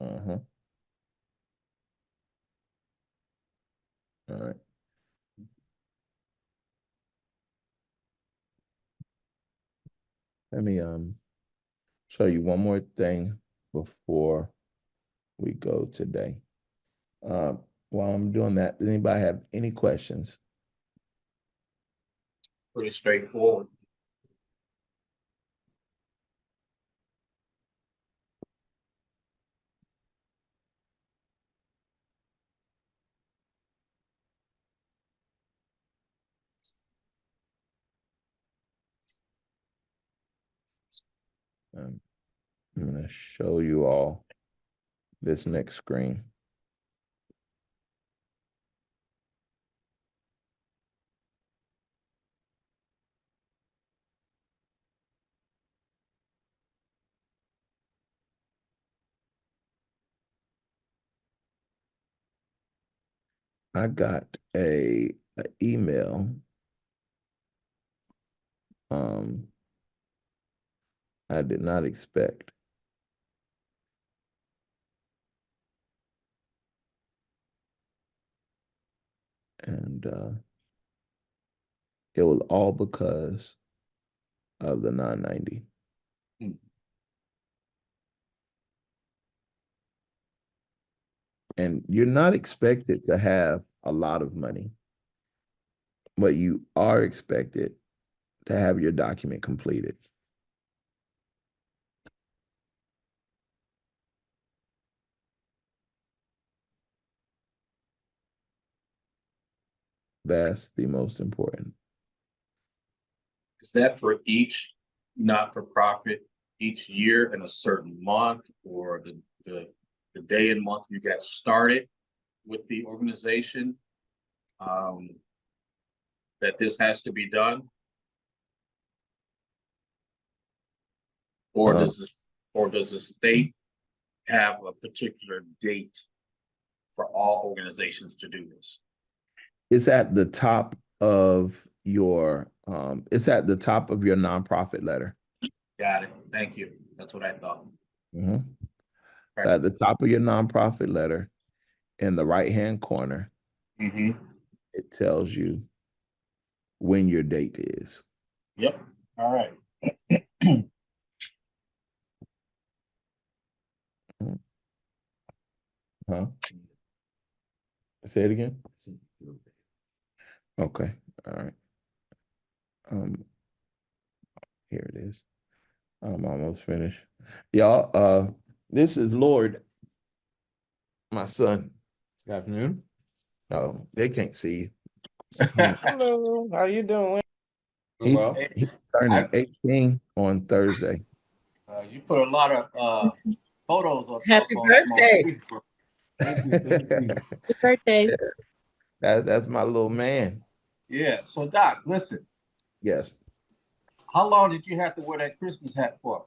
Uh-huh. All right. Let me show you one more thing before we go today. While I'm doing that, does anybody have any questions? Pretty straightforward. I'm going to show you all this next screen. I got a email. I did not expect. And it was all because of the 990. And you're not expected to have a lot of money, but you are expected to have your document completed. That's the most important. Is that for each not-for-profit each year in a certain month, or the day and month you got started with the organization? That this has to be done? Or does the state have a particular date for all organizations to do this? It's at the top of your nonprofit letter. Got it. Thank you. That's what I thought. Mhm. Okay. At the top of your nonprofit letter, in the right-hand corner, it tells you when your date is. Yep. All right. Huh? Say it again. Okay. All right. Here it is. I'm almost finished. Y'all, this is Lord, my son. Good afternoon. Oh, they can't see you. Hello, how you doing? He's turning 18 on Thursday. You put a lot of photos on. Happy on birthday. Facebook. Thank you. Thank you. Happy birthday. That's my little man. Yeah. So Doc, listen. Yes. How long did you have to wear that Christmas hat for?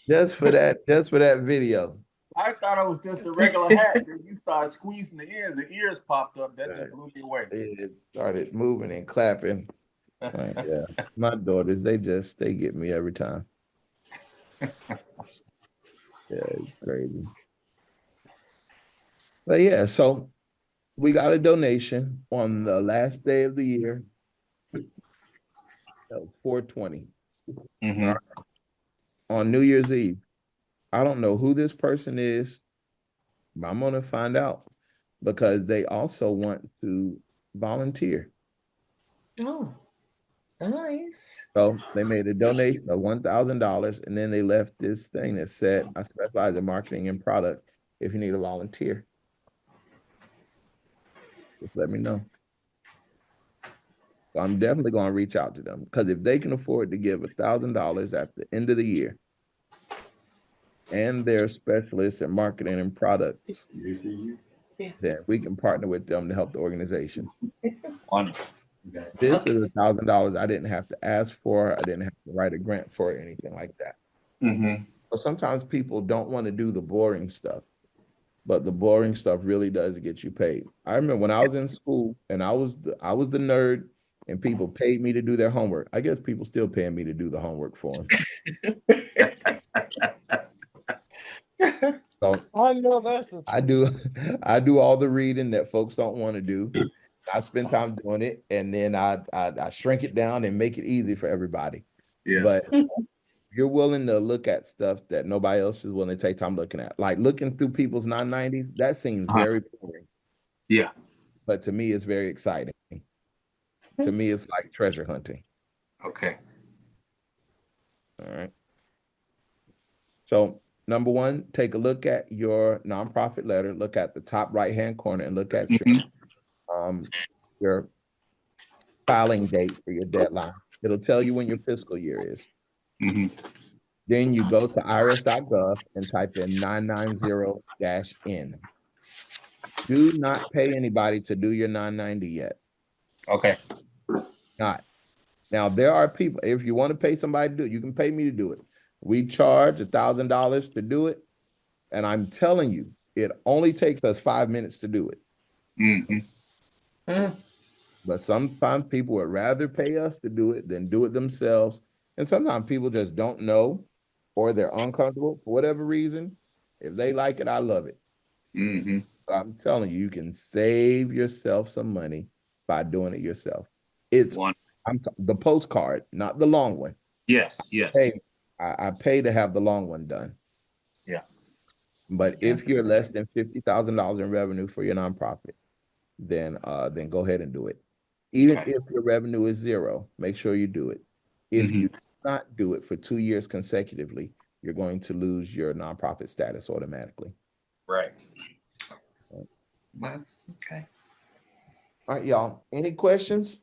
Just for that video. I thought it was just a regular hat. Then you started squeezing the ears popped up. That just blew me away. It started moving and clapping. Yeah. My daughters, they get me every time. Yeah, it's crazy. But yeah, so we got a donation on the last day of the year. That was 420 on New Year's Eve. I don't know who this person is, but I'm gonna find out because they also want to volunteer. Oh, nice. So they made a donation of $1,000, and then they left this thing that said, "I specialize in marketing and products. If you need a volunteer, just let me know." So I'm definitely going to reach out to them because if they can afford to give $1,000 at the end of the year, and they're specialists in marketing and products, then we can partner with them to help the organization. Wonderful. This is $1,000 I didn't have to ask for. I didn't have to write a grant for it, anything like that. So sometimes people don't want to do the boring stuff, but the boring stuff really does get you paid. I remember when I was in school and I was the nerd and people paid me to do their homework. I guess people still paying me to do the homework for them. So I know that's the truth. I do all the reading that folks don't want to do. I spend time doing it, and then I shrink it down and make it easy for everybody. Yeah. But if you're willing to look at stuff that nobody else is willing to take time looking at, like looking through people's 990s, that seems very boring. Yeah. But to me, it's very exciting. To me, it's like treasure hunting. Okay. All right. So number one, take a look at your nonprofit letter, look at the top right-hand corner and look at your filing date for your deadline. It'll tell you when your fiscal year is. Then you go to irs.gov and type in 990-N. Do not pay anybody to do your 990 yet. Okay. Not. Now, there are people, if you want to pay somebody to do it, you can pay me to do it. We charge $1,000 to do it. And I'm telling you, it only takes us 5 minutes to do it. But sometimes people would rather pay us to do it than do it themselves. And sometimes people just don't know or they're uncomfortable for whatever reason. If they like it, I love it. So I'm telling you, you can save yourself some money by doing it yourself. It's the postcard, not the long one. Yes. Yes. Hey, I pay to have the long one done. Yeah. But if you're less than $50,000 in revenue for your nonprofit, then go ahead and do it. Even Okay. if your revenue is zero, make sure you do it. If you do not do it for 2 years consecutively, you're going to lose your nonprofit status automatically. Right. Well, okay. All right, y'all. Any questions?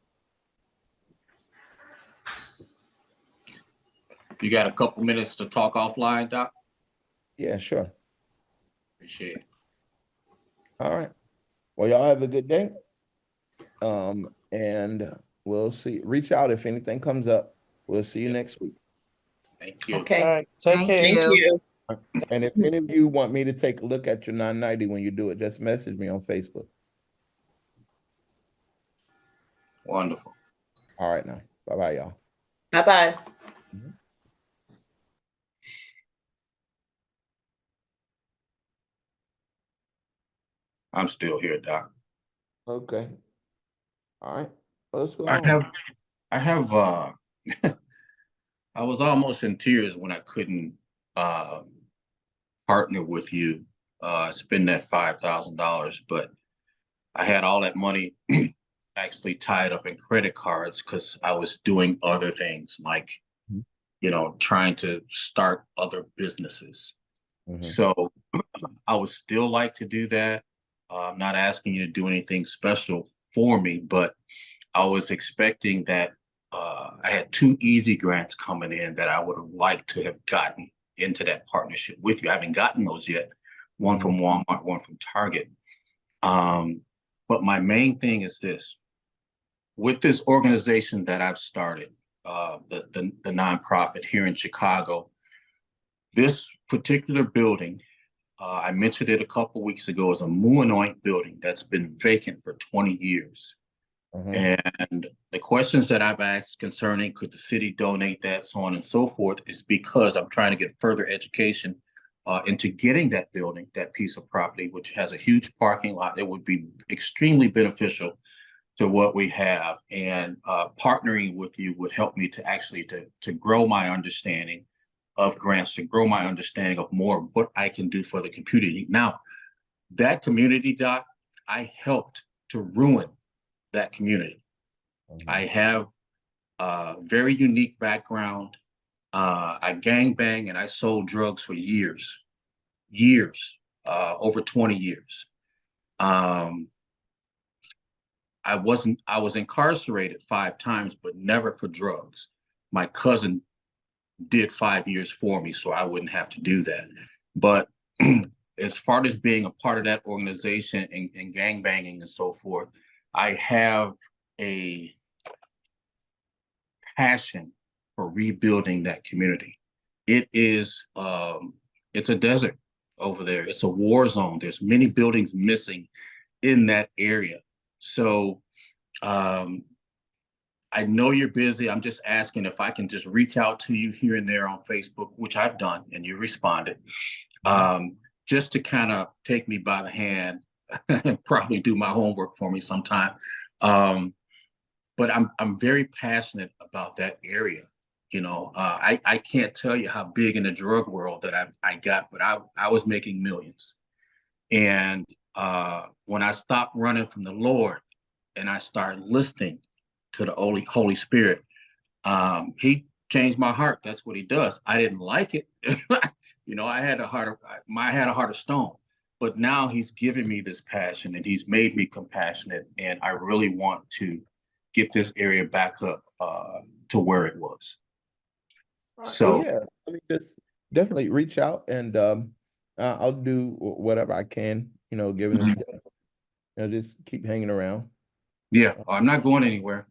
You got a couple minutes to talk offline, Doc? Yeah, sure. Appreciate it. All right. Well, y'all have a good day. And we'll see. Reach out if anything comes up. We'll see you next week. Thank you. All Okay, right, take Thank care. thank you. And if any of you want me to take a look at your 990 when you do it, just message me on Facebook. Wonderful. All right now. Bye-bye, y'all. Bye-bye. I'm still here, Doc. Okay. All right. Let's go I on. have I was almost in tears when I couldn't partner with you, spend that $5,000, but I had all that money actually tied up in credit cards because I was doing other things like, trying to start other businesses. So I would still like to do that. I'm not asking you to do anything special for me, but I was expecting that I had 2 easy grants coming in that I would have liked to have gotten into that partnership with you. I haven't gotten those yet. One from Walmart, one from Target. But my main thing is this. With this organization that I've started, the nonprofit here in Chicago, this particular building, I mentioned it a couple weeks ago, is a Moonanoint building that's been vacant for 20 years. And the questions that I've asked concerning could the city donate that, so on and so forth, is because I'm trying to get further education into getting that building, that piece of property, which has a huge parking lot. It would be extremely beneficial to what we have, and partnering with you would help me to actually to grow my understanding of grants, to grow my understanding of more of what I can do for the community. Now, that community, Doc, I helped to ruin that community. I have a very unique background. I gangbang and I sold drugs for years, over 20 years. I was incarcerated 5 times, but never for drugs. My cousin did 5 years for me, so I wouldn't have to do that. But as far as being a part of that organization and gangbanging and so forth, I have a passion for rebuilding that community. It is, it's a desert over there. It's a war zone. There's many buildings missing in that area. So I know you're busy. I'm just asking if I can just reach out to you here and there on Facebook, which I've done, and you responded, just to kind of take me by the hand and probably do my homework for me sometime. But I'm very passionate about that area. I can't tell you how big in the drug world that I got, but I was making millions. And when I stopped running from the Lord and I started listening to the Holy Spirit, he changed my heart. That's what he does. I didn't like it. I had a heart of stone, but now he's given me this passion and he's made me compassionate. And I really want to get this area back up to where it was. So yeah, I mean, just definitely reach out and I'll do whatever I can, given this, just keep hanging around. Yeah, I'm not going anywhere.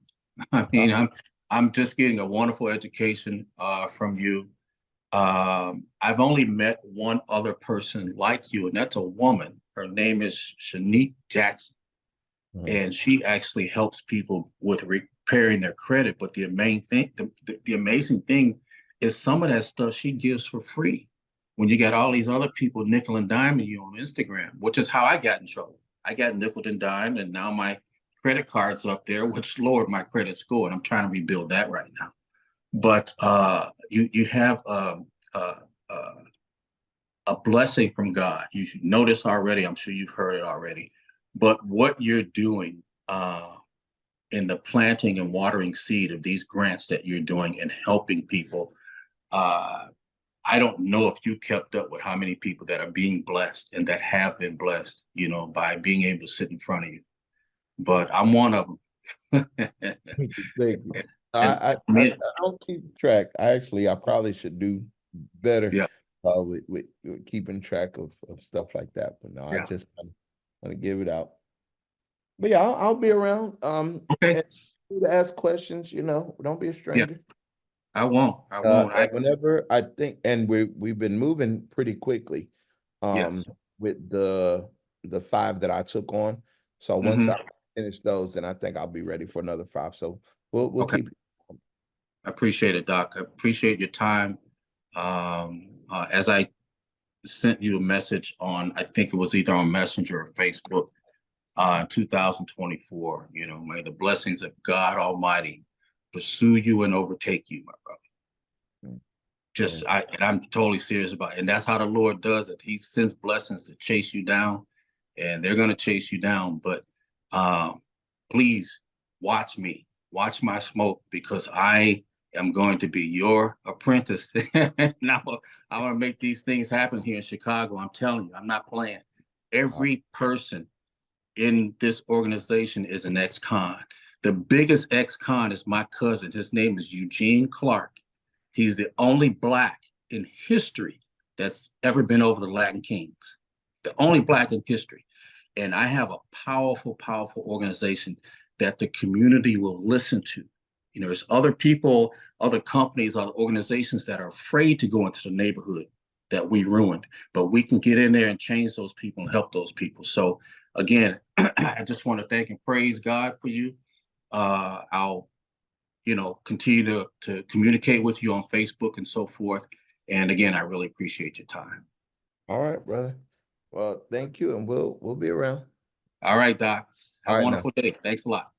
I mean, I'm just getting a wonderful education from you. I've only met one other person like you, and that's a woman. Her name is Shanique Jackson. And she actually helps people with repairing their credit. But the amazing thing is some of that stuff she gives for free. When you got all these other people nickel and diming you on Instagram, which is how I got in trouble. I got nickel and dimed, and now my credit card's up there, which lowered my credit score, and I'm trying to rebuild that right now. But you have a blessing from God. You should know this already. I'm sure you've heard it already. But what you're doing in the planting and watering seed of these grants that you're doing and helping people, I don't know if you kept up with how many people that are being blessed and that have been blessed, you know, by being able to sit in front of you. But I'm one of them. Thank you. And I don't keep track. I probably should do better yeah, with keeping track of stuff like that. But no, I yeah. just want to give it out. But yeah, I'll be around. Okay. And to ask questions, you know, don't be a stranger. I won't. I won't. And whenever I think, and we've been moving pretty quickly, Yes. with the 5 that I took on. So once I finish those, then I think I'll be ready for another 5. So we'll Okay. keep. I appreciate it, Doc. I appreciate your time. As I sent you a message on, I think it was either on Messenger or Facebook, 2024, you know, may the blessings of God Almighty pursue you and overtake you, my brother. Just, and I'm totally serious about it. And that's how the Lord does it. He sends blessings to chase you down, and they're going to chase you down. But please watch me, watch my smoke, because I am going to be your apprentice. Now, I want to make these things happen here in Chicago. I'm telling you, I'm not playing. Every person in this organization is an ex-con. The biggest ex-con is my cousin. His name is Eugene Clark. He's the only Black in history that's ever been over the Latin Kings. The only Black in history. And I have a powerful, powerful organization that the community will listen to. You know, there's other people, other companies, other organizations that are afraid to go into the neighborhood that we ruined, but we can get in there and change those people and help those people. So again, I just want to thank and praise God for you. I'll, you know, continue to communicate with you on Facebook and so forth. And again, I really appreciate your time. All right, brother. Well, thank you, and we'll be around. All right, Doc. Have All a right, wonderful day. Thanks a lot.